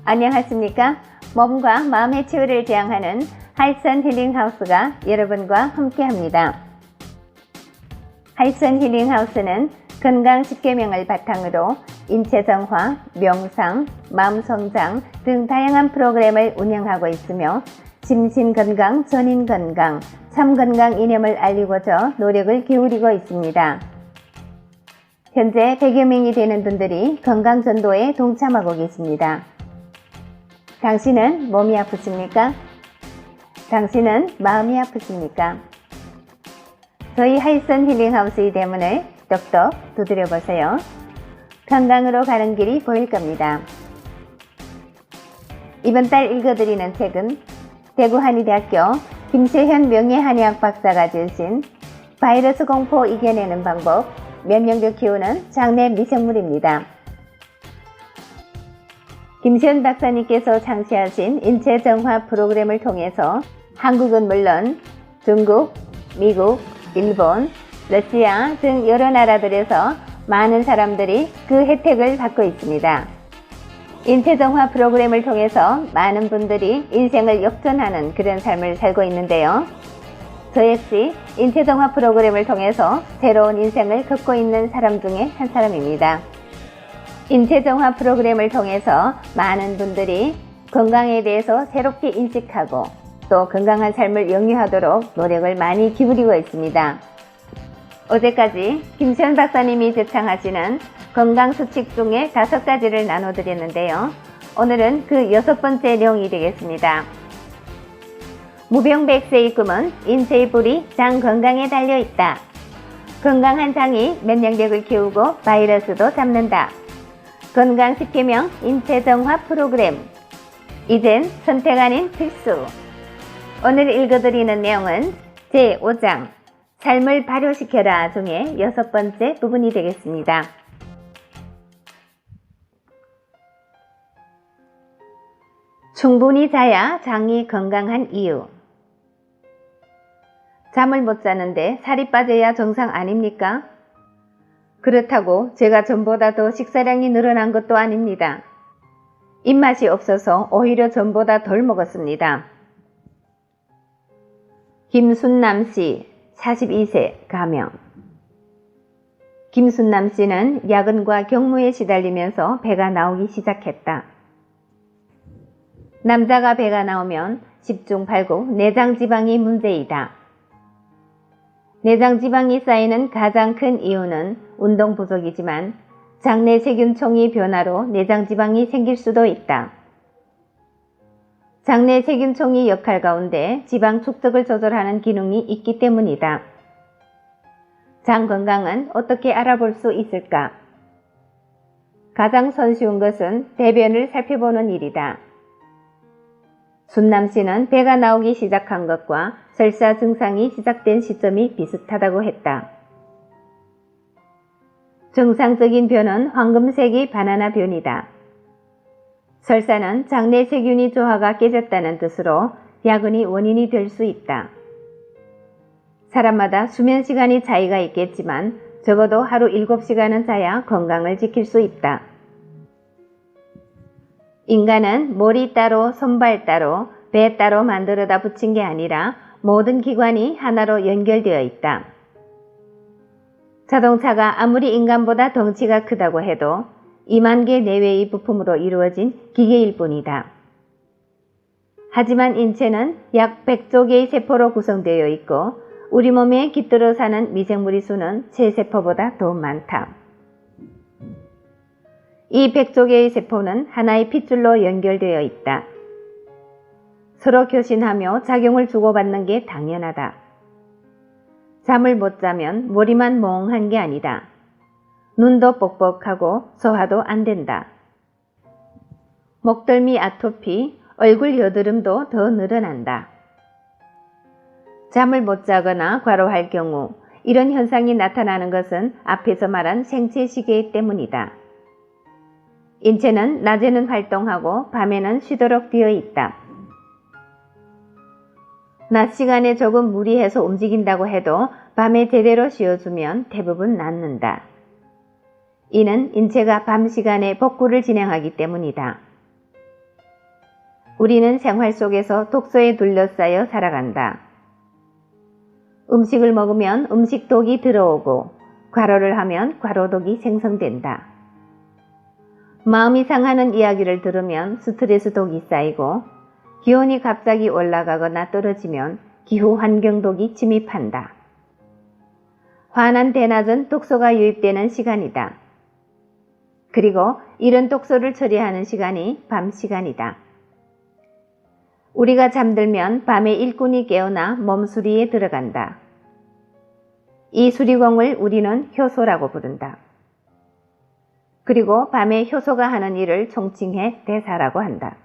안녕하십니까? 몸과 마음의 치유를 지향하는 하이선 힐링하우스가 여러분과 함께합니다. 하이선 힐링하우스는 건강 10계명을 바탕으로 인체 정화, 명상, 마음 성장 등 다양한 프로그램을 운영하고 있으며 심신 건강, 전인 건강, 참 건강 이념을 알리고자 노력을 기울이고 있습니다. 현재 100여 명이 되는 분들이 건강 전도에 동참하고 계십니다. 당신은 몸이 아프십니까? 당신은 마음이 아프십니까? 저희 하이선 힐링하우스의 대문을 똑똑 두드려 보세요. 건강으로 가는 길이 보일 겁니다. 이번 달 읽어드리는 책은 대구 한의대학교 김세현 명예한의학 박사가 지으신 바이러스 공포 이겨내는 방법, 면역력 키우는 장내 미생물입니다. 김세현 박사님께서 창시하신 인체 정화 프로그램을 통해서 한국은 물론 중국, 미국, 일본, 러시아 등 여러 나라들에서 많은 사람들이 그 혜택을 받고 있습니다. 인체 정화 프로그램을 통해서 많은 분들이 인생을 역전하는 그런 삶을 살고 있는데요. 저 역시 인체 정화 프로그램을 통해서 새로운 인생을 걷고 있는 사람 중에 한 사람입니다. 인체 정화 프로그램을 통해서 많은 분들이 건강에 대해서 새롭게 인식하고 또 건강한 삶을 영위하도록 노력을 많이 기울이고 있습니다. 어제까지 김세현 박사님이 제창하시는 건강수칙 중에 5가지를 나눠드렸는데요. 오늘은 그 6번째 내용이 되겠습니다. 무병백세의 꿈은 인체의 불이 장 건강에 달려있다. 건강한 장이 면역력을 키우고 바이러스도 잡는다. 건강 10계명 인체 정화 프로그램. 이젠 선택 아닌 필수. 오늘 읽어드리는 내용은 제5장 삶을 발효시켜라 중에 6번째 부분이 되겠습니다. 충분히 자야 장이 건강한 이유. 잠을 못 자는데 살이 빠져야 정상 아닙니까? 그렇다고 제가 전보다 더 식사량이 늘어난 것도 아닙니다. 입맛이 없어서 오히려 전보다 덜 먹었습니다. 김순남씨 42세 가명. 김순남씨는 야근과 경무에 시달리면서 배가 나오기 시작했다. 남자가 배가 나오면 10중 8구 내장지방이 문제이다. 내장지방이 쌓이는 가장 큰 이유는 운동 부족이지만 장내 세균총의 변화로 내장지방이 생길 수도 있다. 장내 세균총의 역할 가운데 지방 축적을 조절하는 기능이 있기 때문이다. 장 건강은 어떻게 알아볼 수 있을까? 가장 손쉬운 것은 대변을 살펴보는 일이다. 순남씨는 배가 나오기 시작한 것과 설사 증상이 시작된 시점이 비슷하다고 했다. 정상적인 변은 황금색의 바나나 변이다. 설사는 장내 세균이 조화가 깨졌다는 뜻으로 야근이 원인이 될 수 있다. 사람마다 수면 시간이 차이가 있겠지만 적어도 하루 7시간은 자야 건강을 지킬 수 있다. 인간은 머리 따로, 손발 따로, 배 따로 만들어다 붙인 게 아니라 모든 기관이 하나로 연결되어 있다. 자동차가 아무리 인간보다 덩치가 크다고 해도 2만 개 내외의 부품으로 이루어진 기계일 뿐이다. 하지만 인체는 약 100조 개의 세포로 구성되어 있고 우리 몸에 깃들어 사는 미생물의 수는 체세포보다 더 많다. 이 100조 개의 세포는 하나의 핏줄로 연결되어 있다. 서로 교신하며 작용을 주고받는 게 당연하다. 잠을 못 자면 머리만 멍한 게 아니다. 눈도 뻑뻑하고 소화도 안 된다. 목덜미 아토피, 얼굴 여드름도 더 늘어난다. 잠을 못 자거나 과로할 경우 이런 현상이 나타나는 것은 앞에서 말한 생체 시계 때문이다. 인체는 낮에는 활동하고 밤에는 쉬도록 되어 있다. 낮 시간에 조금 무리해서 움직인다고 해도 밤에 제대로 쉬어주면 대부분 낫는다. 이는 인체가 밤 시간에 복구를 진행하기 때문이다. 우리는 생활 속에서 독소에 둘러싸여 살아간다. 음식을 먹으면 음식독이 들어오고 과로를 하면 과로독이 생성된다. 마음이 상하는 이야기를 들으면 스트레스독이 쌓이고 기온이 갑자기 올라가거나 떨어지면 기후 환경독이 침입한다. 화난 대낮은 독소가 유입되는 시간이다. 그리고 이런 독소를 처리하는 시간이 밤 시간이다. 우리가 잠들면 밤에 일꾼이 깨어나 몸수리에 들어간다. 이 수리공을 우리는 효소라고 부른다. 그리고 밤에 효소가 하는 일을 총칭해 대사라고 한다.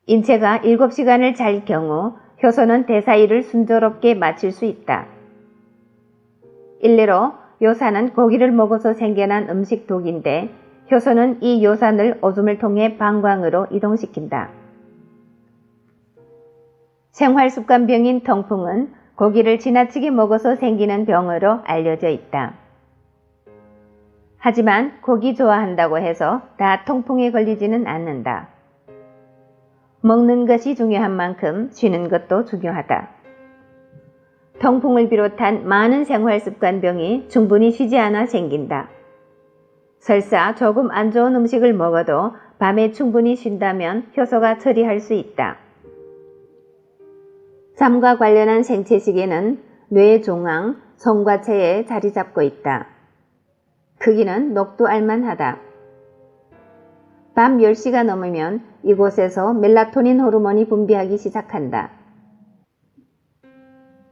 인체가 7시간을 잘 경우 효소는 대사 일을 순조롭게 마칠 수 있다. 일례로 요산은 고기를 먹어서 생겨난 음식 독인데 효소는 이 요산을 오줌을 통해 방광으로 이동시킨다. 생활습관병인 통풍은 고기를 지나치게 먹어서 생기는 병으로 알려져 있다. 하지만 고기 좋아한다고 해서 다 통풍에 걸리지는 않는다. 먹는 것이 중요한 만큼 쉬는 것도 중요하다. 통풍을 비롯한 많은 생활습관병이 충분히 쉬지 않아 생긴다. 설사 조금 안 좋은 음식을 먹어도 밤에 충분히 쉰다면 효소가 처리할 수 있다. 잠과 관련한 생체시계는 뇌 중앙, 송과체에 자리 잡고 있다. 크기는 녹두 알만하다. 밤 10시가 넘으면 이곳에서 멜라토닌 호르몬이 분비하기 시작한다.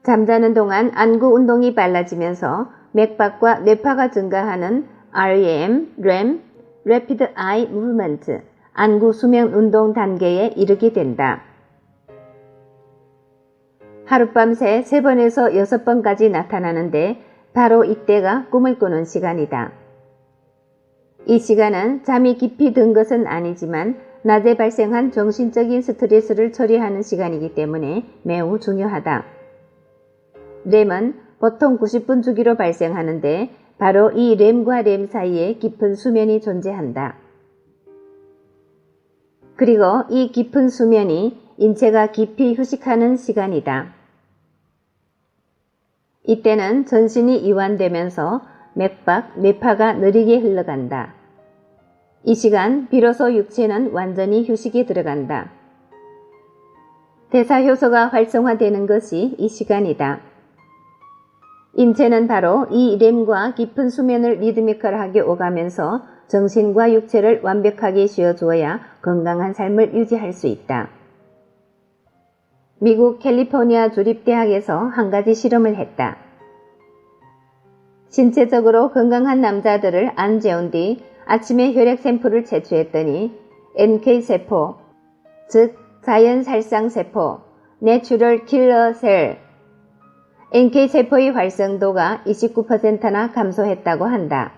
잠자는 동안 안구 운동이 빨라지면서 맥박과 뇌파가 증가하는 REM, REM, Rapid Eye Movement, 안구 수면 운동 단계에 이르게 된다. 하룻밤 새 3번에서 6번까지 나타나는데 바로 이때가 꿈을 꾸는 시간이다. 이 시간은 잠이 깊이 든 것은 아니지만 낮에 발생한 정신적인 스트레스를 처리하는 시간이기 때문에 매우 중요하다. 렘은 보통 90분 주기로 발생하는데 바로 이 렘과 렘 사이에 깊은 수면이 존재한다. 그리고 이 깊은 수면이 인체가 깊이 휴식하는 시간이다. 이때는 전신이 이완되면서 맥박, 뇌파가 느리게 흘러간다. 이 시간 비로소 육체는 완전히 휴식에 들어간다. 대사효소가 활성화되는 것이 이 시간이다. 인체는 바로 이 렘과 깊은 수면을 리드미컬하게 오가면서 정신과 육체를 완벽하게 쉬어주어야 건강한 삶을 유지할 수 있다. 미국 캘리포니아 주립대학에서 한 가지 실험을 했다. 신체적으로 건강한 남자들을 안 재운 뒤 아침에 혈액 샘플을 채취했더니 NK세포, 즉 자연살상세포, Natural Killer Cell, NK세포의 활성도가 29%나 감소했다고 한다.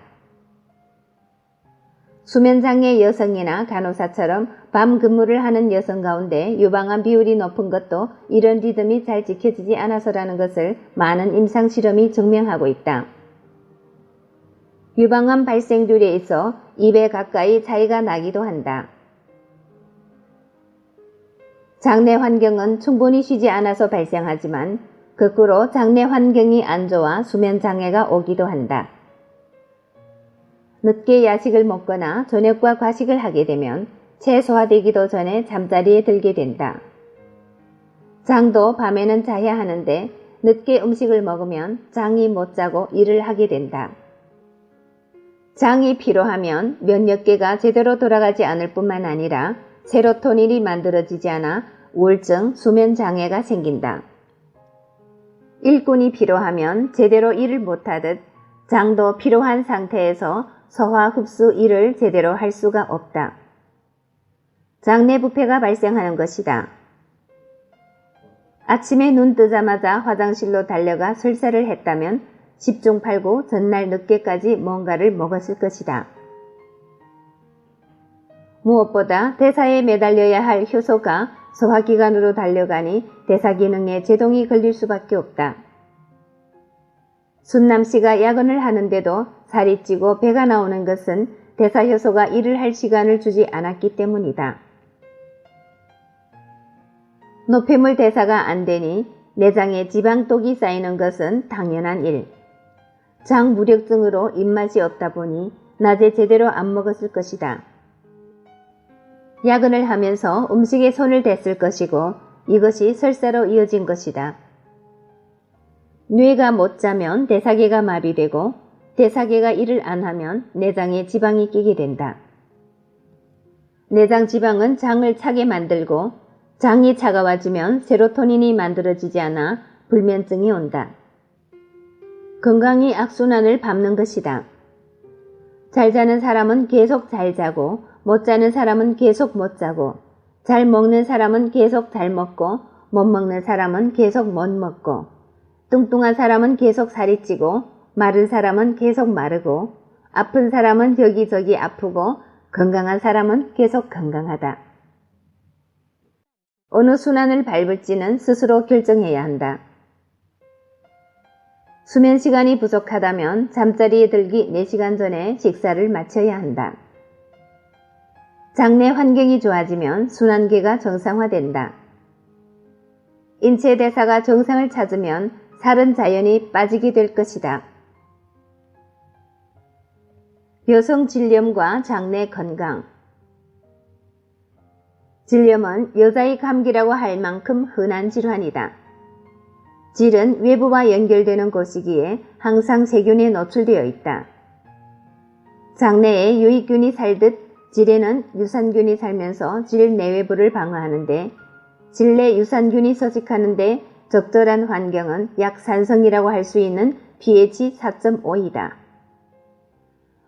수면장애 여성이나 간호사처럼 밤 근무를 하는 여성 가운데 유방암 비율이 높은 것도 이런 리듬이 잘 지켜지지 않아서라는 것을 많은 임상실험이 증명하고 있다. 유방암 발생률에 있어 2배 가까이 차이가 나기도 한다. 장내 환경은 충분히 쉬지 않아서 발생하지만 거꾸로 장내 환경이 안 좋아 수면 장애가 오기도 한다. 늦게 야식을 먹거나 저녁과 과식을 하게 되면 체소화되기도 전에 잠자리에 들게 된다. 장도 밤에는 자야 하는데 늦게 음식을 먹으면 장이 못 자고 일을 하게 된다. 장이 피로하면 면역계가 제대로 돌아가지 않을 뿐만 아니라 세로토닌이 만들어지지 않아 우울증, 수면 장애가 생긴다. 일꾼이 피로하면 제대로 일을 못하듯 장도 피로한 상태에서 소화 흡수 일을 제대로 할 수가 없다. 장내 부패가 발생하는 것이다. 아침에 눈 뜨자마자 화장실로 달려가 설사를 했다면 10중 8구 전날 늦게까지 뭔가를 먹었을 것이다. 무엇보다 대사에 매달려야 할 효소가 소화기관으로 달려가니 대사기능에 제동이 걸릴 수밖에 없다. 순남씨가 야근을 하는데도 살이 찌고 배가 나오는 것은 대사효소가 일을 할 시간을 주지 않았기 때문이다. 노폐물 대사가 안 되니 내장에 지방독이 쌓이는 것은 당연한 일. 장 무력증으로 입맛이 없다 보니 낮에 제대로 안 먹었을 것이다. 야근을 하면서 음식에 손을 댔을 것이고 이것이 설사로 이어진 것이다. 뇌가 못 자면 대사계가 마비되고 대사계가 일을 안 하면 내장에 지방이 끼게 된다. 내장 지방은 장을 차게 만들고 장이 차가워지면 세로토닌이 만들어지지 않아 불면증이 온다. 건강이 악순환을 밟는 것이다. 잘 자는 사람은 계속 잘 자고 못 자는 사람은 계속 못 자고 잘 먹는 사람은 계속 잘 먹고 못 먹는 사람은 계속 못 먹고 뚱뚱한 사람은 계속 살이 찌고 마른 사람은 계속 마르고 아픈 사람은 여기저기 아프고 건강한 사람은 계속 건강하다. 어느 순환을 밟을지는 스스로 결정해야 한다. 수면 시간이 부족하다면 잠자리에 들기 4시간 전에 식사를 마쳐야 한다. 장내 환경이 좋아지면 순환계가 정상화된다. 인체 대사가 정상을 찾으면 살은 자연히 빠지게 될 것이다. 여성 질염과 장내 건강. 질염은 여자의 감기라고 할 만큼 흔한 질환이다. 질은 외부와 연결되는 곳이기에 항상 세균에 노출되어 있다. 장내에 유익균이 살듯 질에는 유산균이 살면서 질 내외부를 방어하는데 질 내 유산균이 서식하는데 적절한 환경은 약산성이라고 할 수 있는 pH 4.5이다.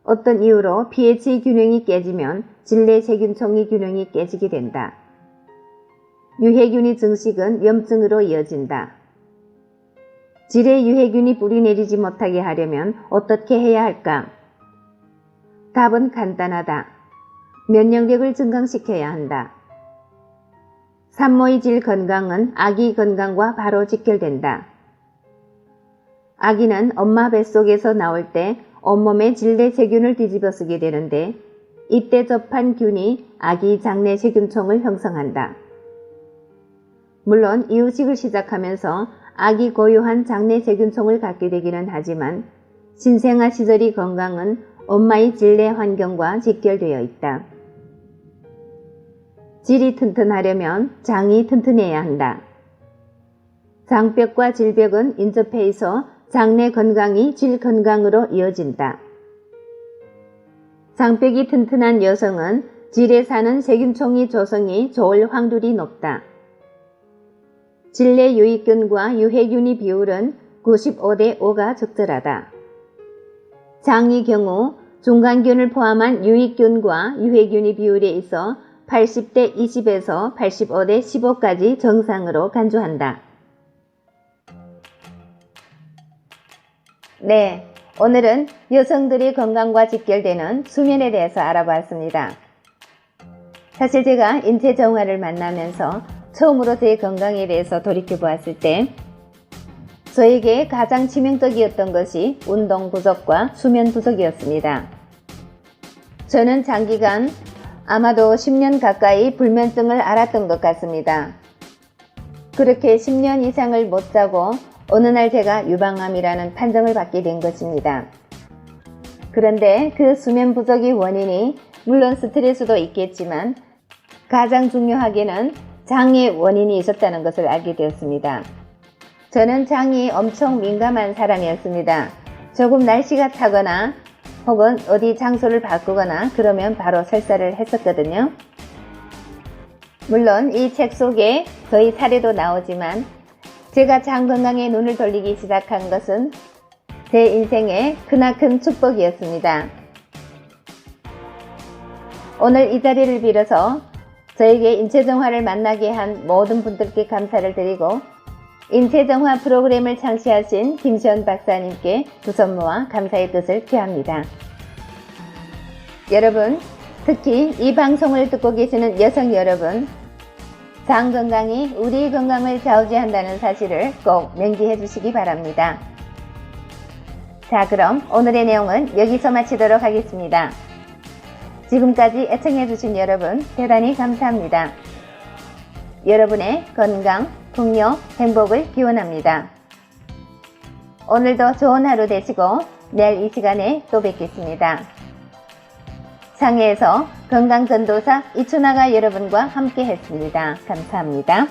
어떤 이유로 pH 균형이 깨지면 질 내 세균총의 균형이 깨지게 된다. 유해균이 증식은 염증으로 이어진다. 질에 유해균이 뿌리내리지 못하게 하려면 어떻게 해야 할까? 답은 간단하다. 면역력을 증강시켜야 한다. 산모의 질 건강은 아기 건강과 바로 직결된다. 아기는 엄마 뱃속에서 나올 때 온몸에 질내 세균을 뒤집어 쓰게 되는데 이때 접한 균이 아기 장내 세균총을 형성한다. 물론 이유식을 시작하면서 아기 고유한 장내 세균총을 갖게 되기는 하지만 신생아 시절의 건강은 엄마의 질내 환경과 직결되어 있다. 질이 튼튼하려면 장이 튼튼해야 한다. 장벽과 질벽은 인접해 있어 장내 건강이 질 건강으로 이어진다. 장벽이 튼튼한 여성은 질에 사는 세균총의 조성이 좋을 확률이 높다. 질내 유익균과 유해균의 비율은 95대 5가 적절하다. 장의 경우 중간균을 포함한 유익균과 유해균의 비율에 있어 80대 20에서 85대 15까지 정상으로 간주한다. 네, 오늘은 여성들의 건강과 직결되는 수면에 대해서 알아보았습니다. 사실 제가 인체정화를 만나면서 처음으로 제 건강에 대해서 돌이켜보았을 때 저에게 가장 치명적이었던 것이 운동 부족과 수면 부족이었습니다. 저는 장기간 아마도 10년 가까이 불면증을 앓았던 것 같습니다. 그렇게 10년 이상을 못 자고 어느 날 제가 유방암이라는 판정을 받게 된 것입니다. 그런데 그 수면 부족의 원인이 물론 스트레스도 있겠지만 가장 중요하게는 장의 원인이 있었다는 것을 알게 되었습니다. 저는 장이 엄청 민감한 사람이었습니다. 조금 날씨가 타거나 혹은 어디 장소를 바꾸거나 그러면 바로 설사를 했었거든요. 물론 이 책 속에 저희 사례도 나오지만 제가 장 건강에 눈을 돌리기 시작한 것은 제 인생의 크나큰 축복이었습니다. 오늘 이 자리를 빌어서 저에게 인체정화를 만나게 한 모든 분들께 감사를 드리고 인체정화 프로그램을 창시하신 김시원 박사님께 두 손 모아 감사의 뜻을 표합니다. 여러분, 특히 이 방송을 듣고 계시는 여성 여러분, 장 건강이 우리 건강을 좌우지한다는 사실을 꼭 명기해 주시기 바랍니다. 자, 그럼 오늘의 내용은 여기서 마치도록 하겠습니다. 지금까지 애청해 주신 여러분 대단히 감사합니다. 여러분의 건강, 풍요, 행복을 기원합니다. 오늘도 좋은 하루 되시고 내일 이 시간에 또 뵙겠습니다. 상해에서 건강전도사 이춘아가 여러분과 함께 했습니다. 감사합니다.